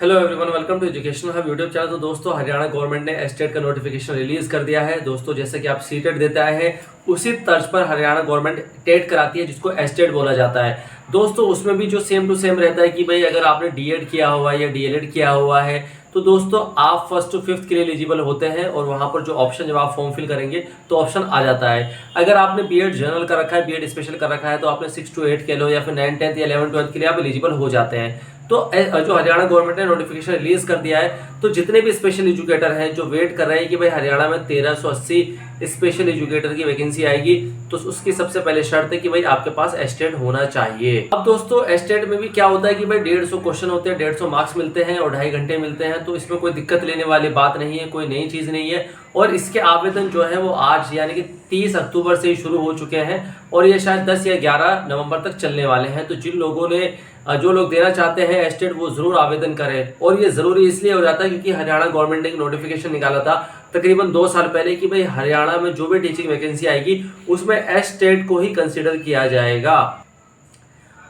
Hello everyone, welcome to educational hub YouTube channel. तो दोस्तों, Haryana government ने एस्टेट का नोटिफिकेशन रिलीज कर दिया है। दोस्तों, जैसे कि आप सीटेट देता है उसी तर्ज पर हरियाणा गवर्नमेंट टेट कराती है, जिसको एस्टेट बोला जाता है। दोस्तों, उसमें भी जो सेम टू सेम रहता है कि भाई अगर आपने डीएड किया हुआ है या डीएलएड किया हुआ है तो दोस्तों आप फर्स्ट टू फिफ्थ के लिए एलिजिबल होते हैं। और वहां पर जो ऑप्शन, जब आप फॉर्म फिल करेंगे तो ऑप्शन आ जाता है। अगर आपने बीएड जनरल कर रखा है, बीएड स्पेशल कर रखा है, तो आपने 6 to 8 के लो या फिर 9 10th या 11 12 के लिए आप एलिजिबल हो जाते हैं। तो जो हरियाणा गवर्नमेंट ने नोटिफिकेशन रिलीज कर दिया है, तो जितने भी स्पेशल एजुकेटर हैं जो वेट कर रहे हैं कि भाई हरियाणा में 1380 स्पेशल एजुकेटर की वैकेंसी आएगी, तो उसकी सबसे पहले शर्त है कि भाई आपके पास एस्टेट होना चाहिए। अब दोस्तों, एस्टेट में भी क्या होता है कि भाई 150 क्वेश्चन होते हैं, 150 मार्क्स मिलते हैं और 2.5 घंटे मिलते हैं। तो इसमें कोई दिक्कत लेने वाली बात नहीं है, कोई नई चीज नहीं है। और इसके आवेदन जो है वो आज यानी कि 30 अक्टूबर से ही शुरू हो चुके हैं और ये शायद 10 या 11 नवंबर तक चलने वाले हैं। तो जिन लोगों ने जो लोग देना चाहते हैं एस्टेट, वो जरूर आवेदन करें। और ये जरूरी इसलिए हो जाता है क्योंकि हरियाणा गवर्नमेंट ने एक नोटिफिकेशन निकाला था तकरीबन 2 साल पहले कि भाई हरियाणा में जो भी टीचिंग वैकेंसी आएगी उसमें एस्टेट को ही कंसिडर किया जाएगा।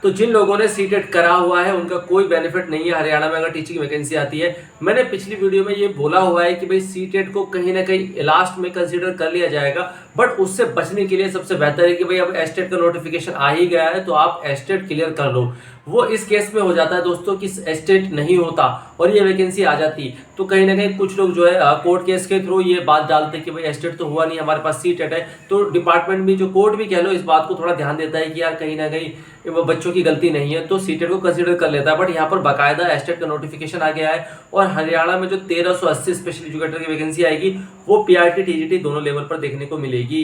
तो जिन लोगों ने सीटेट करा हुआ है उनका कोई बेनिफिट नहीं है हरियाणा में अगर टीचिंग वैकेंसी आती है। मैंने पिछली वीडियो में ये बोला हुआ है कि भाई सीटेट को कहीं ना कहीं लास्ट में कंसीडर कर लिया जाएगा, बट उससे बचने के लिए सबसे बेहतर है कि भाई अब एस्टेट का नोटिफिकेशन आ ही गया है तो आप एस्टेट क्लियर कर लो। वो इस केस में हो जाता है दोस्तों कि एस्टेट नहीं होता और ये वैकेंसी आ जाती, तो कहीं ना कहीं कुछ लोग जो है कोर्ट केस के थ्रू ये बात डालते कि भाई एस्टेट तो हुआ नहीं, हमारे पास सीटेट है। तो डिपार्टमेंट भी, जो कोर्ट भी कह लो, इस बात को थोड़ा ध्यान देता है कि यार कहीं ना कहीं वो बच्चों की गलती नहीं है, तो सीटेट को कंसीडर कर लेता है। बट यहाँ पर बाकायदा एस्टेट का नोटिफिकेशन आ गया है और हरियाणा में जो 1380 स्पेशल एजुकेटर की वैकेंसी आएगी वो पीआरटी टीजीटी दोनों लेवल पर देखने को मिलेगी।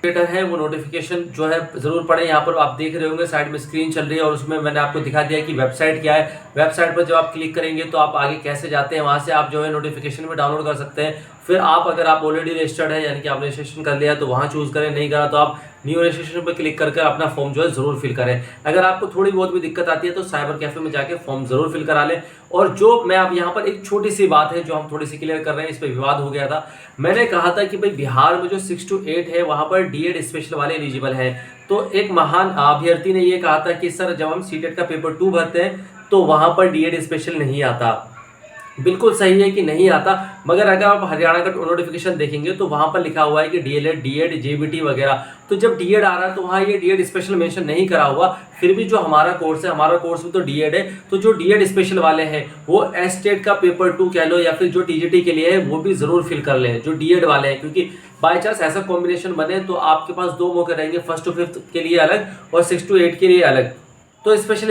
है वो नोटिफिकेशन जो है जरूर पढ़े। यहाँ पर आप देख रहे होंगे साइड में स्क्रीन चल रही है और उसमें मैंने आपको दिखा दिया कि वेबसाइट क्या है। वेबसाइट पर जब आप क्लिक करेंगे तो आप आगे कैसे जाते हैं, वहां से आप जो है नोटिफिकेशन भी डाउनलोड कर सकते हैं। फिर आप, अगर आप ऑलरेडी रजिस्टर्ड है यानी कि आपने रजिस्ट्रेशन कर लिया तो वहां चूज करें, नहीं करा तो आप न्यू रजिस्ट्रेशन पर क्लिक करके अपना फॉर्म जो है जरूर फिल करें। अगर आपको थोड़ी बहुत भी दिक्कत आती है तो साइबर कैफे में जाके फॉर्म जरूर फिल करा लें। और जो मैं अब यहाँ पर एक छोटी सी बात है जो हम थोड़ी सी क्लियर कर रहे हैं, इस पर विवाद हो गया था। मैंने कहा था कि भाई बिहार में जो 6 to 8 है वहां पर डीएड स्पेशल वाले एलिजिबल हैं। तो एक महान अभ्यर्थी ने यह कहा था कि सर जब हम सीटेट का पेपर 2 भरते हैं तो वहां पर डीएड स्पेशल नहीं आता। बिल्कुल सही है कि नहीं आता, मगर अगर आप हरियाणा का नोटिफिकेशन देखेंगे तो वहां पर लिखा हुआ है कि डीएलएड, डीएड, जेबीटी वगैरह। तो जब डीएड आ रहा है तो वहां ये डीएड स्पेशल मेंशन नहीं करा हुआ। फिर भी जो हमारा कोर्स है, हमारा कोर्स में तो डीएड है, तो जो डीएड स्पेशल वाले हैं वो एस्टेट का पेपर 2 कह लो या फिर जो टीजीटी के लिए है वो भी जरूर फिल कर लें जो डीएड वाले हैं। क्योंकि बाय चांस ऐसा कॉम्बिनेशन बने तो आपके पास 2 मौके रहेंगे, फर्स्ट टू फिफ्थ के लिए अलग और 6 to 8 के लिए अलग। तो स्पेशल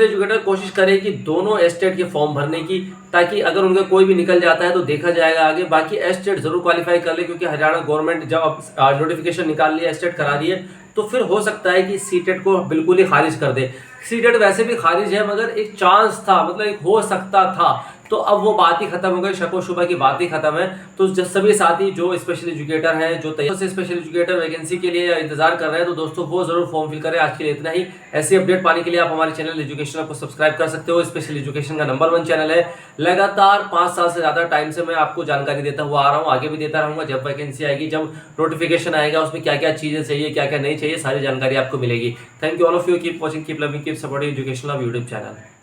एजुकेटर कोशिश करे कि दोनों एस्टेट के फॉर्म भरने की, ताकि अगर उनका कोई भी निकल जाता है तो देखा जाएगा आगे। बाकी एस्टेट जरूर क्वालिफाई कर ले, क्योंकि हरियाणा गवर्नमेंट जब अब नोटिफिकेशन निकाल लिया, एस्टेट करा रही है, तो फिर हो सकता है कि सीटेट को बिल्कुल ही खारिज कर दे। सीटेट वैसे भी खारिज है, मगर एक चांस था, मतलब एक हो सकता था। तो अब वो बात ही खत्म हो गई, शको शुबा की बात ही खत्म है। तो जब सभी साथी जो स्पेशल एजुकेटर हैं, जो तैयार से स्पेशल एजुकेटर वैकेंसी के लिए इंतजार कर रहे हैं, तो दोस्तों वो जरूर फॉर्म फिल करें। आज के लिए इतना ही। ऐसी अपडेट पाने के लिए आप हमारे चैनल एजुकेशन को सब्सक्राइब कर सकते हो। स्पेशल एजुकेशन का नंबर 1 चैनल है। लगातार 5 साल से ज्यादा टाइम से मैं आपको जानकारी देता हुआ आ रहा हूँ, आगे भी देता रहूंगा। जब वैकेंसी आएगी, जब नोटिफिकेशन आएगा, उसमें क्या क्या चीजें चाहिए, क्या क्या नहीं चाहिए, सारी जानकारी आपको मिलेगी। Thank you all of you. Keep watching, keep loving, keep supporting educational YouTube channel.